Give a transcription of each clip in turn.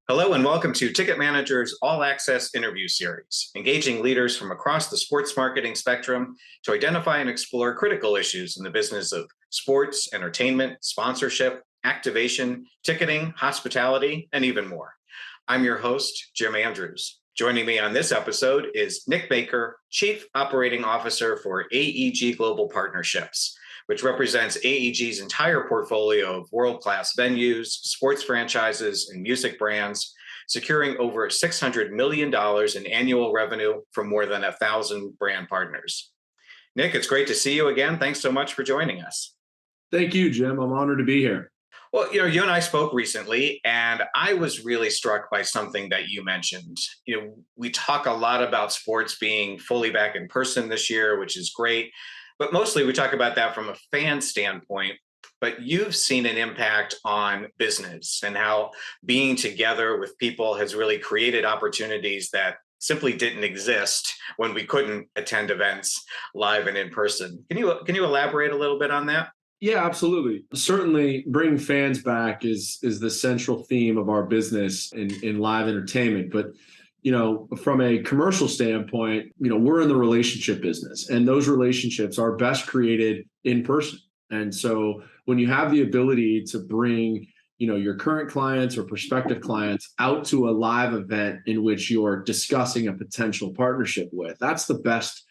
Hello and welcome to Ticket Manager's All Access interview series, engaging leaders from across the sports marketing spectrum to identify and explore critical issues in the business of sports, entertainment, sponsorship, activation, ticketing, hospitality, and even more. I'm your host, Jim Andrews. Joining me on this episode is Nick Baker, Chief Operating Officer for AEG Global Partnerships, which represents AEG's entire portfolio of world-class venues, sports franchises, and music brands, securing over $600 million in annual revenue from more than 1,000 brand partners. Nick, it's great to see you again. Thanks so much for joining us. Thank you, Jim. I'm honored to be here. Well, you and I spoke recently, and I was really struck by something that you mentioned. We talk a lot about sports being fully back in person this year, which is great. But mostly we talk about that from a fan standpoint, but you've seen an impact on business and how being together with people has really created opportunities that simply didn't exist when we couldn't attend events live and in person. Can you elaborate a little bit on that? Yeah, absolutely. Certainly bringing fans back is the central theme of our business in live entertainment. But from a commercial standpoint, we're in the relationship business, and those relationships are best created in person. And so when you have the ability to bring, your current clients or prospective clients out to a live event in which you're discussing a potential partnership with, that's the best,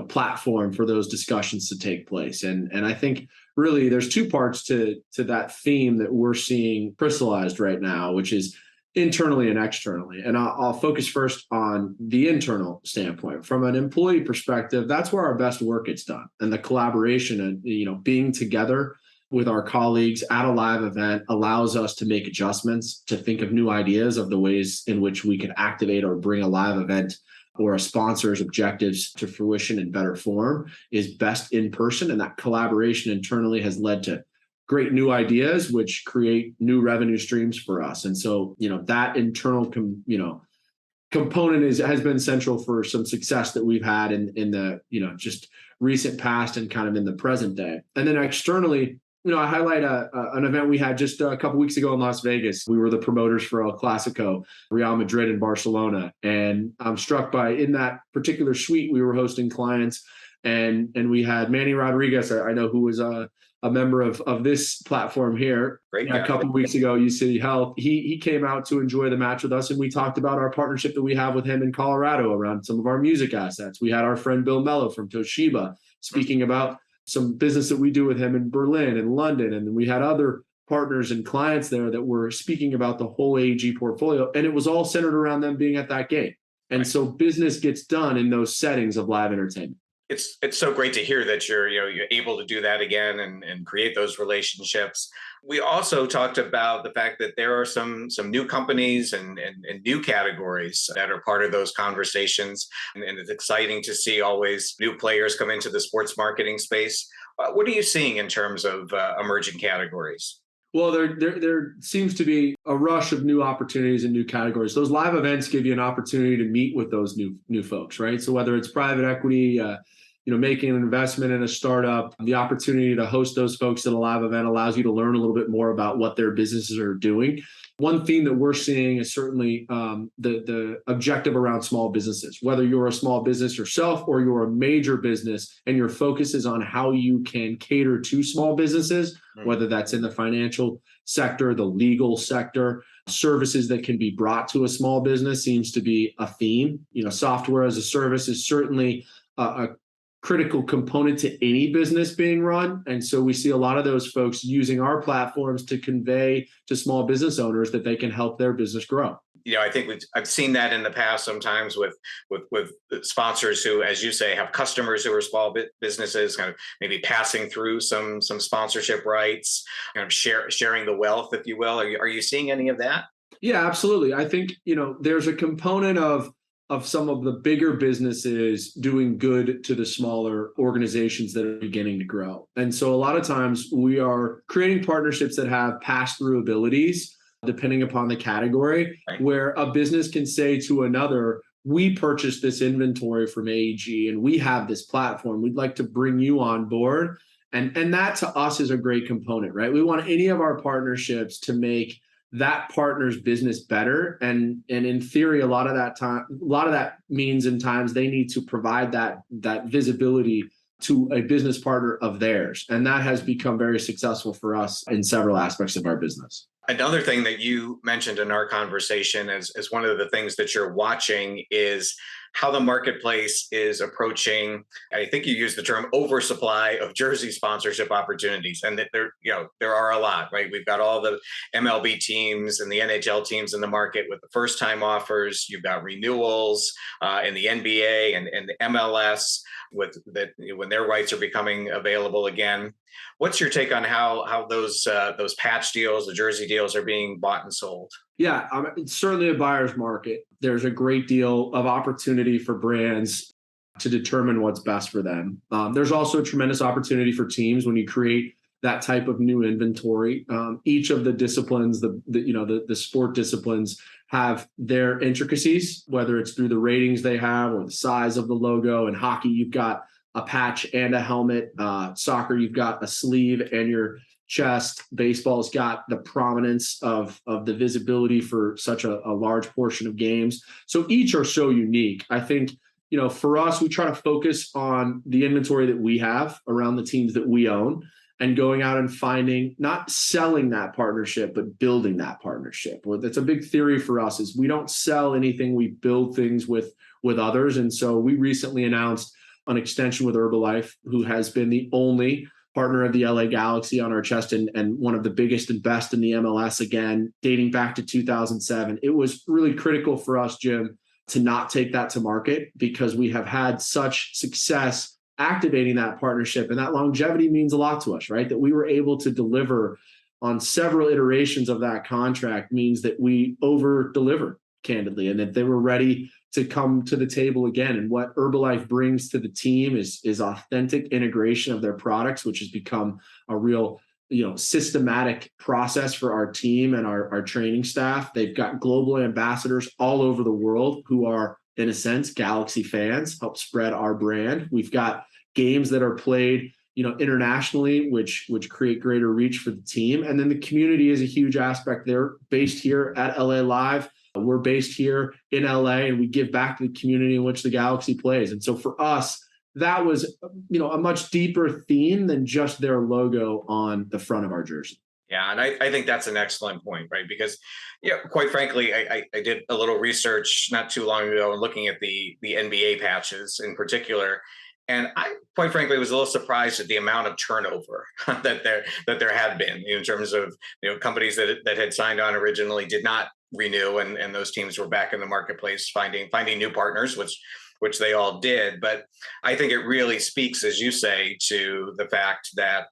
platform for those discussions to take place. And I think really there's two parts to that theme that we're seeing crystallized right now, which is internally and externally. And I'll focus first on the internal standpoint. From an employee perspective, that's where our best work gets done. And the collaboration and, being together with our colleagues at a live event allows us to make adjustments, to think of new ideas of the ways in which we could activate or bring a live event or a sponsor's objectives to fruition in better form is best in person. And that collaboration internally has led to great new ideas, which create new revenue streams for us. And so, that internal, component has been central for some success that we've had in the, just recent past and kind of in the present day. And then externally, I highlight an event we had just a couple weeks ago in Las Vegas. We were the promoters for El Clasico, Real Madrid and Barcelona. And I'm struck by, in that particular suite, we were hosting clients, and we had Manny Rodriguez, I know, who was a member of this platform here. Great. A couple of weeks ago, U City Health. He came out to enjoy the match with us, and we talked about our partnership that we have with him in Colorado around some of our music assets. We had our friend Bill Mello from Toshiba speaking about some business that we do with him in Berlin and London. And we had other partners and clients there that were speaking about the whole AEG portfolio. And it was all centered around them being at that game. And Right. So business gets done in those settings of live entertainment. It's so great to hear that you're able to do that again and create those relationships. We also talked about the fact that there are some new companies and new categories that are part of those conversations, and it's exciting to see always new players come into the sports marketing space. What are you seeing in terms of emerging categories? Well, there seems to be a rush of new opportunities and new categories. Those live events give you an opportunity to meet with those new folks, right? So whether it's private equity, making an investment in a startup, the opportunity to host those folks at a live event allows you to learn a little bit more about what their businesses are doing. One theme that we're seeing is certainly the objective around small businesses. Whether you're a small business yourself or you're a major business and your focus is on how you can cater to small businesses, whether that's in the financial sector, the legal sector, services that can be brought to a small business seems to be a theme. Software as a service is certainly a critical component to any business being run. And so we see a lot of those folks using our platforms to convey to small business owners that they can help their business grow. I think I've seen that in the past sometimes with sponsors who, as you say, have customers who are small businesses, kind of maybe passing through some sponsorship rights, kind of sharing the wealth, if you will. Are you seeing any of that? Yeah, absolutely. I think, there's a component of some of the bigger businesses doing good to the smaller organizations that are beginning to grow. And so a lot of times we are creating partnerships that have pass-through abilities, depending upon the category, Right. where a business can say to another, we purchased this inventory from AEG and we have this platform. We'd like to bring you on board. And that to us is a great component, right? We want any of our partnerships to make that partner's business better. And in theory, a lot of that means in times they need to provide that visibility to a business partner of theirs. And that has become very successful for us in several aspects of our business. Another thing that you mentioned in our conversation as one of the things that you're watching is how the marketplace is approaching, I think you used the term oversupply of jersey sponsorship opportunities. And that there are a lot, right? We've got all the MLB teams and the NHL teams in the market with the first time offers. You've got renewals in the NBA and the MLS with that when their rights are becoming available again. What's your take on how those patch deals, the jersey deals, are being bought and sold? Yeah, it's certainly a buyer's market. There's a great deal of opportunity for brands to determine what's best for them. There's also a tremendous opportunity for teams when you create that type of new inventory. Each of the disciplines, the sport disciplines, have their intricacies, whether it's through the ratings they have or the size of the logo. In hockey, you've got a patch and a helmet. Soccer, you've got a sleeve and your chest. Baseball's got the prominence of the visibility for such a large portion of games. So each are so unique. I think, for us, we try to focus on the inventory that we have around the teams that we own and going out and finding, not selling that partnership, but building that partnership. Well, that's a big theory for us is we don't sell anything, we build things with others. And so we recently announced an extension with Herbalife, who has been the only partner of the LA Galaxy on our chest and one of the biggest and best in the MLS, again, dating back to 2007. It was really critical for us, Jim, to not take that to market because we have had such success activating that partnership. And that longevity means a lot to us, right? That we were able to deliver on several iterations of that contract means that we over-delivered, candidly, and that they were ready to come to the table again. And what Herbalife brings to the team is authentic integration of their products, which has become a real systematic process for our team and our training staff. They've got global ambassadors all over the world who are, in a sense, Galaxy fans, help spread our brand. We've got games that are played internationally, which create greater reach for the team. And then the community is a huge aspect. They're based here at LA Live. We're based here in LA, and we give back to the community in which the Galaxy plays. And so for us, that was, a much deeper theme than just their logo on the front of our jersey. Yeah, and I think that's an excellent point, right? Because, quite frankly, I did a little research not too long ago and looking at the NBA patches in particular. And I, quite frankly, was a little surprised at the amount of turnover that there had been in terms of companies that had signed on originally did not renew, and those teams were back in the marketplace finding new partners, which they all did. But I think it really speaks, as you say, to the fact that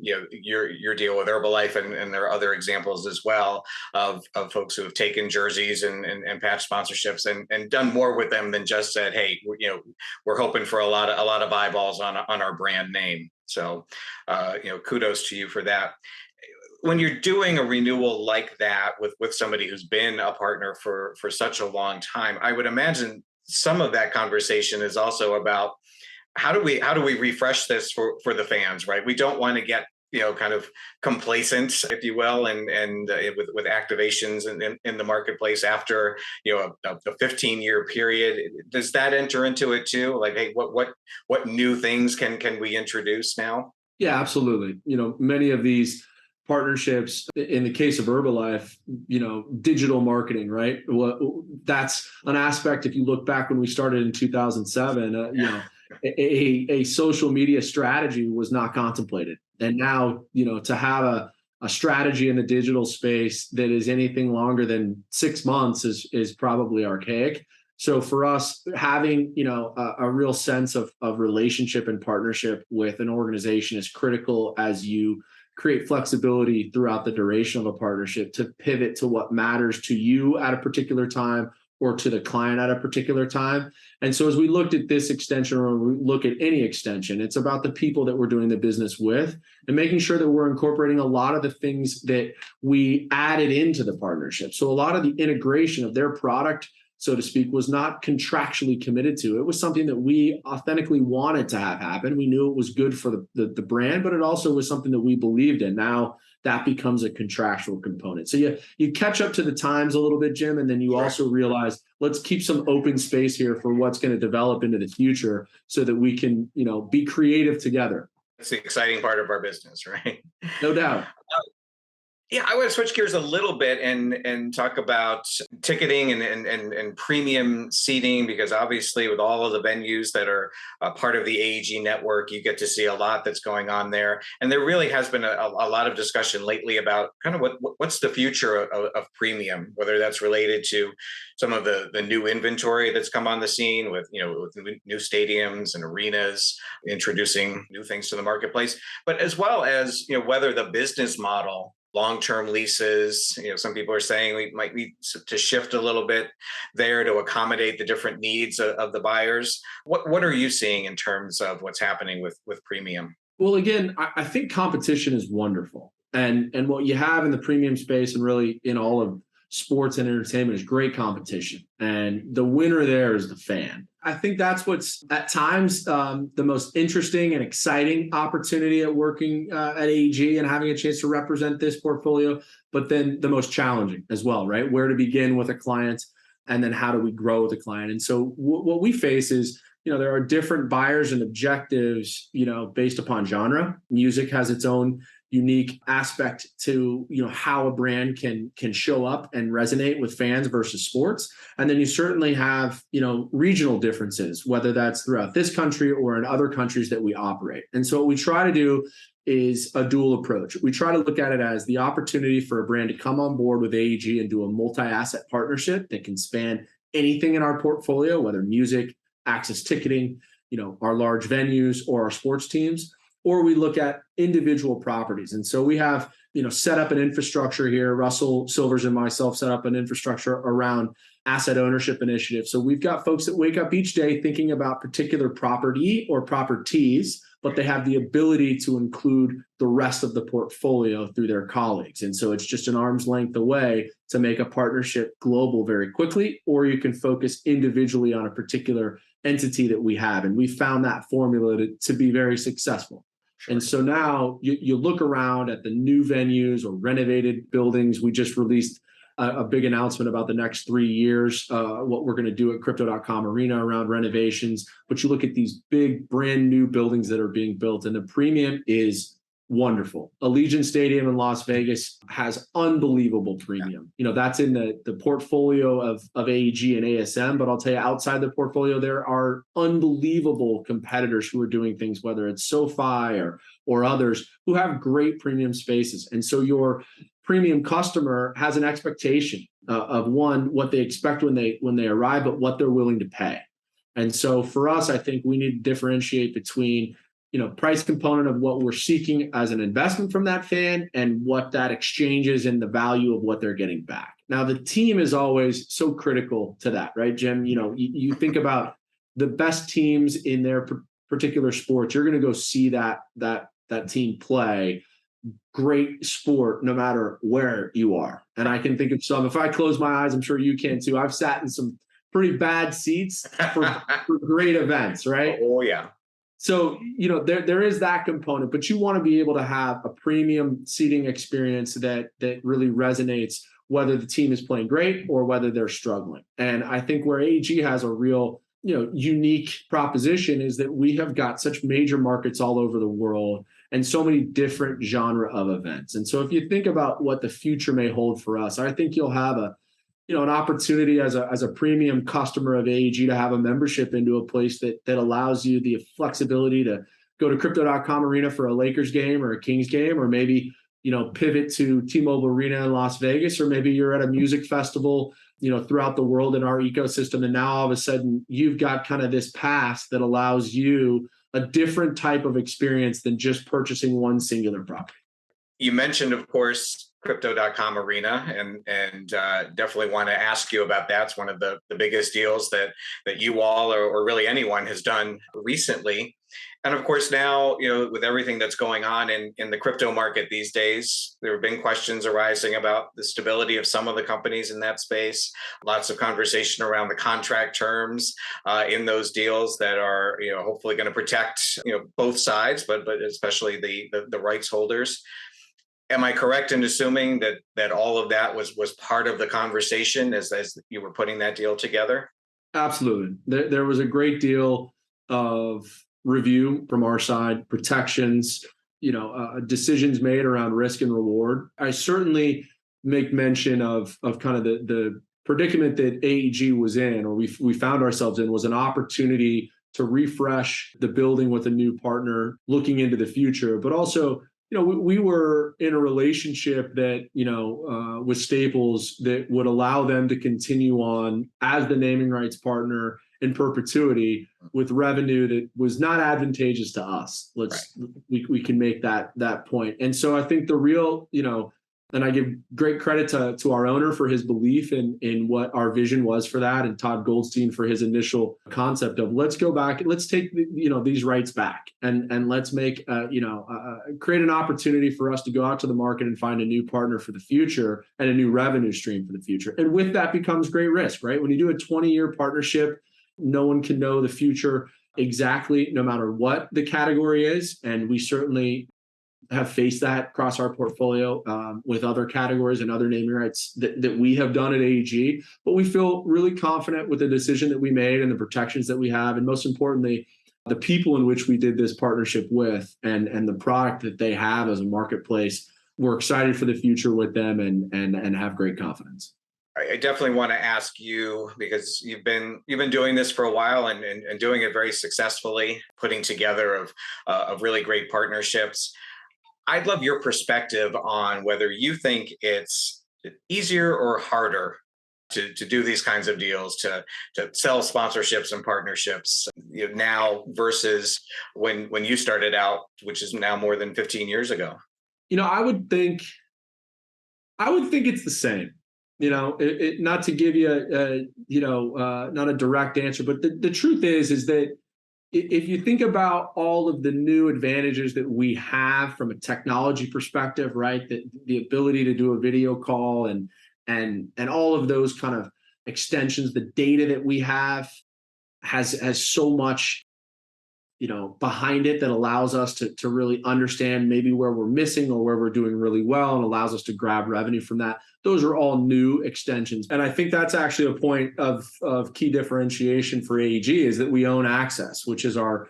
your deal with Herbalife, and there are other examples as well of folks who have taken jerseys and patch sponsorships and done more with them than just said, hey, we're hoping for a lot of eyeballs on our brand name. So kudos to you for that. When you're doing a renewal like that with somebody who's been a partner for such a long time, I would imagine some of that conversation is also about how do we refresh this for the fans, right? We don't want to get kind of complacent, if you will, and with activations in the marketplace after a 15-year period. Does that enter into it too? Like, hey, what new things can we introduce now? Yeah, absolutely. Many of these partnerships, in the case of Herbalife, digital marketing, right? Well, that's an aspect. If you look back when we started in 2007, a social media strategy was not contemplated. And now, to have a strategy in the digital space that is anything longer than 6 months is probably archaic. So for us, having, a real sense of relationship and partnership with an organization is critical as you create flexibility throughout the duration of a partnership to pivot to what matters to you at a particular time or to the client at a particular time. And so as we looked at this extension, or we look at any extension, it's about the people that we're doing the business with and making sure that we're incorporating a lot of the things that we added into the partnership. So a lot of the integration of their product so to speak, was not contractually committed to. It was something that we authentically wanted to have happen. We knew it was good for the brand, but it also was something that we believed in. Now that becomes a contractual component. So you catch up to the times a little bit, Jim, and then you also realize, let's keep some open space here for what's going to develop into the future so that we can, be creative together. That's the exciting part of our business, right? No doubt. Yeah, I want to switch gears a little bit and talk about ticketing and premium seating, because obviously with all of the venues that are part of the AEG network, you get to see a lot that's going on there. And there really has been a lot of discussion lately about kind of what's the future of premium, whether that's related to some of the new inventory that's come on the scene with new stadiums and arenas introducing new things to the marketplace, but as well as whether the business model, long-term leases. Some people are saying we might need to shift a little bit there to accommodate the different needs of the buyers. What are you seeing in terms of what's happening with premium? Well, again, I think competition is wonderful. And what you have in the premium space and really in all of sports and entertainment is great competition. And the winner there is the fan. I think that's what's at times the most interesting and exciting opportunity at working at AEG and having a chance to represent this portfolio, but then the most challenging as well, right? Where to begin with a client and then how do we grow with a client? And so what we face is, there are different buyers and objectives, based upon genre. Music has its own unique aspect to how a brand can show up and resonate with fans versus sports. And then you certainly have regional differences, whether that's throughout this country or in other countries that we operate. And so what we try to do is a dual approach. We try to look at it as the opportunity for a brand to come on board with AEG and do a multi-asset partnership that can span anything in our portfolio, whether music, access ticketing, our large venues or our sports teams, or we look at individual properties. And so we have, set up an infrastructure here. Russell Silvers and myself set up an infrastructure around asset ownership initiative. So we've got folks that wake up each day thinking about particular property or properties, but they have the ability to include the rest of the portfolio through their colleagues. And so it's just an arm's length away to make a partnership global very quickly, or you can focus individually on a particular entity that we have. And we found that formula to be very successful. Sure. And so now you look around at the new venues or renovated buildings. We just released a big announcement about the next 3 years, what we're going to do at Crypto.com Arena around renovations. But you look at these big brand new buildings that are being built, and the premium is wonderful. Allegiant Stadium in Las Vegas has unbelievable premium. That's in the portfolio of AEG and ASM, but I'll tell you, outside the portfolio, there are unbelievable competitors who are doing things, whether it's SoFi or others, who have great premium spaces. And so your premium customer has an expectation of what they expect when they arrive, but what they're willing to pay. And so for us, I think we need to differentiate between price component of what we're seeking as an investment from that fan and what that exchanges in the value of what they're getting back. Now, the team is always so critical to that, right, Jim? You think about the best teams in their particular sports. You're going to go see that team play great sport no matter where you are. And I can think of some. If I close my eyes, I'm sure you can too. I've sat in some pretty bad seats for great events, right? Oh, yeah. So, there is that component, but you want to be able to have a premium seating experience that really resonates, whether the team is playing great or whether they're struggling. And I think where AEG has a real, unique proposition is that we have got such major markets all over the world and so many different genre of events. And so if you think about what the future may hold for us, I think you'll have an opportunity as a premium customer of AEG to have a membership into a place that allows you the flexibility to go to Crypto.com Arena for a Lakers game or a Kings game, or maybe, pivot to T-Mobile Arena in Las Vegas, or maybe you're at a music festival, throughout the world in our ecosystem. And now all of a sudden you've got kind of this pass that allows you a different type of experience than just purchasing one singular property. You mentioned, of course, crypto.com arena, and definitely want to ask you about that. It's one of the biggest deals that you all, or really anyone, has done recently. And of course, now, with everything that's going on in the crypto market these days, there have been questions arising about the stability of some of the companies in that space. Lots of conversation around the contract terms in those deals that are, hopefully going to protect, both sides, but especially the rights holders. Am I correct in assuming that all of that was part of the conversation as you were putting that deal together? Absolutely. There was a great deal of review from our side, protections, decisions made around risk and reward. I certainly make mention of kind of the predicament that AEG was in, or we found ourselves in, was an opportunity to refresh the building with a new partner looking into the future, but also we were in a relationship that, with Staples that would allow them to continue on as the naming rights partner in perpetuity with revenue that was not advantageous to us. We can make that point. And so I think the real, and I give great credit to our owner for his belief in what our vision was for that, and Todd Goldstein for his initial concept of let's go back, let's take these rights back, and let's make create an opportunity for us to go out to the market and find a new partner for the future and a new revenue stream for the future. And with that becomes great risk, right? When you do a 20-year partnership, no one can know the future exactly, no matter what the category is, and we certainly have faced that across our portfolio with other categories and other naming rights that we have done at AEG. But we feel really confident with the decision that we made and the protections that we have, and most importantly, the people in which we did this partnership with, and the product that they have as a marketplace. We're excited for the future with them, and have great confidence. I definitely want to ask you, because you've been doing this for a while and doing it very successfully, putting together of really great partnerships. I'd love your perspective on whether you think it's easier or harder to do these kinds of deals, to sell sponsorships and partnerships now versus when you started out, which is now more than 15 years ago. I would think it's the same. Not to give you not a direct answer, but the truth is that if you think about all of the new advantages that we have from a technology perspective, right? The ability to do a video call and all of those kind of extensions, the data that we have has so much behind it that allows us to really understand maybe where we're missing or where we're doing really well, and allows us to grab revenue from that. Those are all new extensions. And I think that's actually a point of key differentiation for AEG, is that we own Access, which is our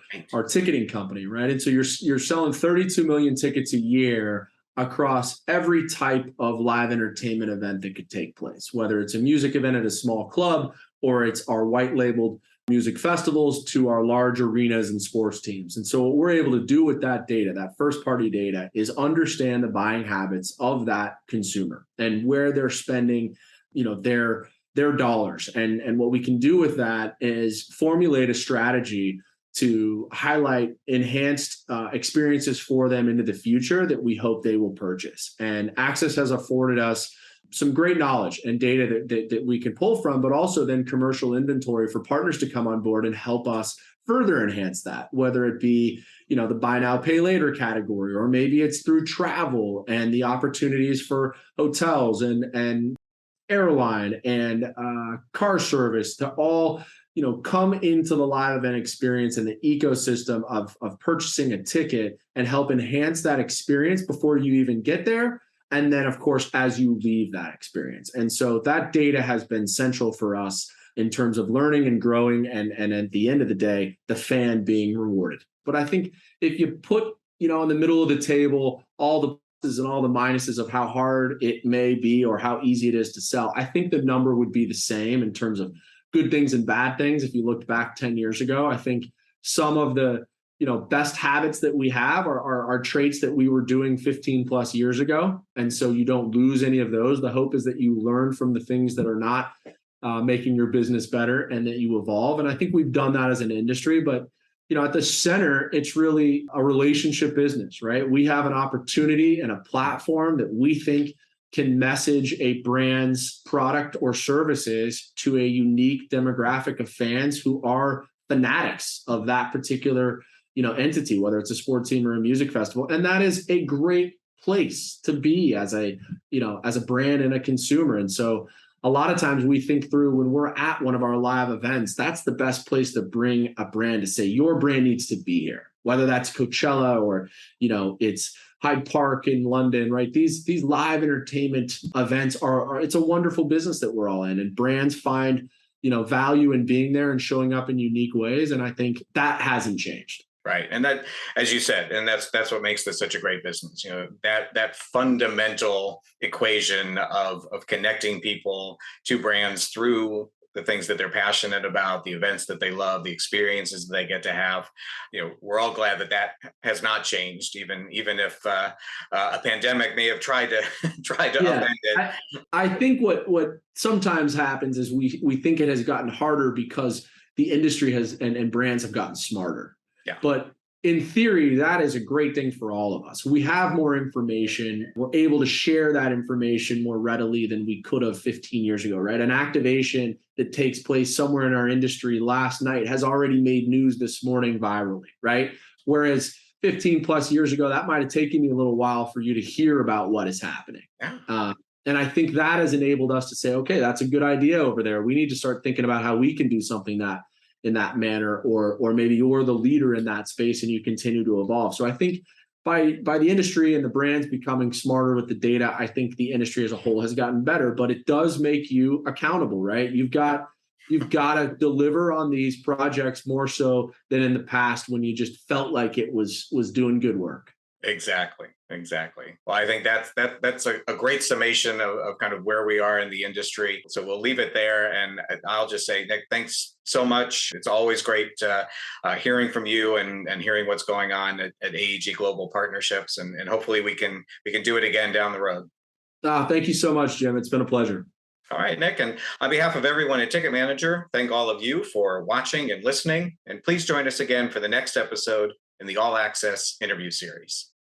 ticketing company, right? And so you're selling 32 million tickets a year across every type of live entertainment event that could take place, whether it's a music event at a small club, or it's our white labeled music festivals, to our large arenas and sports teams. And so what we're able to do with that data, that first party data, is understand the buying habits of that consumer and where they're spending, their dollars. And what we can do with that is formulate a strategy to highlight enhanced experiences for them into the future that we hope they will purchase. And Access has afforded us some great knowledge and data that we can pull from, but also then commercial inventory for partners to come on board and help us further enhance that, whether it be, the buy now, pay later category, or maybe it's through travel and the opportunities for hotels and airline and car service to all, come into the live event experience and the ecosystem of purchasing a ticket, and help enhance that experience before you even get there. And then, of course, as you leave that experience. And so that data has been central for us in terms of learning and growing, and at the end of the day, the fan being rewarded. But I think if you put, in the middle of the table, all the pluses and all the minuses of how hard it may be or how easy it is to sell, I think the number would be the same in terms of good things and bad things. If you looked back 10 years ago, I think some of the best habits that we have are traits that we were doing 15 plus years ago. And so you don't lose any of those. The hope is that you learn from the things that are not making your business better, and that you evolve. And I think we've done that as an industry, but at the center, it's really a relationship business, right? We have an opportunity and a platform that we think can message a brand's product or services to a unique demographic of fans who are fanatics of that particular, entity, whether it's a sports team or a music festival. And that is a great place to be as a brand and a consumer. And so a lot of times we think through when we're at one of our live events, that's the best place to bring a brand to say your brand needs to be here, whether that's Coachella or, it's Hyde Park in London, right? These live entertainment events are it's a wonderful business that we're all in, and brands find, value in being there and showing up in unique ways. And I think that hasn't changed. Right. And that, as you said, and that's what makes this such a great business, that fundamental equation of connecting people to brands through the things that they're passionate about, the events that they love, the experiences that they get to have. We're all glad that has not changed, even if a pandemic may have tried to upend it. I think what sometimes happens is we think it has gotten harder because the industry has and brands have gotten smarter. Yeah. But in theory, that is a great thing for all of us. We have more information. We're able to share that information more readily than we could have 15 years ago, right? An activation that takes place somewhere in our industry last night has already made news this morning virally, right? Whereas 15 plus years ago, that might have taken you a little while for you to hear about what is happening. Yeah. And I think that has enabled us to say, okay, that's a good idea over there. We need to start thinking about how we can do something in that manner, or maybe you're the leader in that space and you continue to evolve. So I think by the industry and the brands becoming smarter with the data, I think the industry as a whole has gotten better, but it does make you accountable, right? You've got to deliver on these projects more so than in the past when you just felt like it was doing good work. Exactly. Well, I think that's a great summation of kind of where we are in the industry. So we'll leave it there. And I'll just say, Nick, thanks so much. It's always great hearing from you and hearing what's going on at AEG Global Partnerships. And hopefully we can do it again down the road. Thank you so much, Jim. It's been a pleasure. All right, Nick. And on behalf of everyone at Ticket Manager, thank all of you for watching and listening. And please join us again for the next episode in the All Access interview series.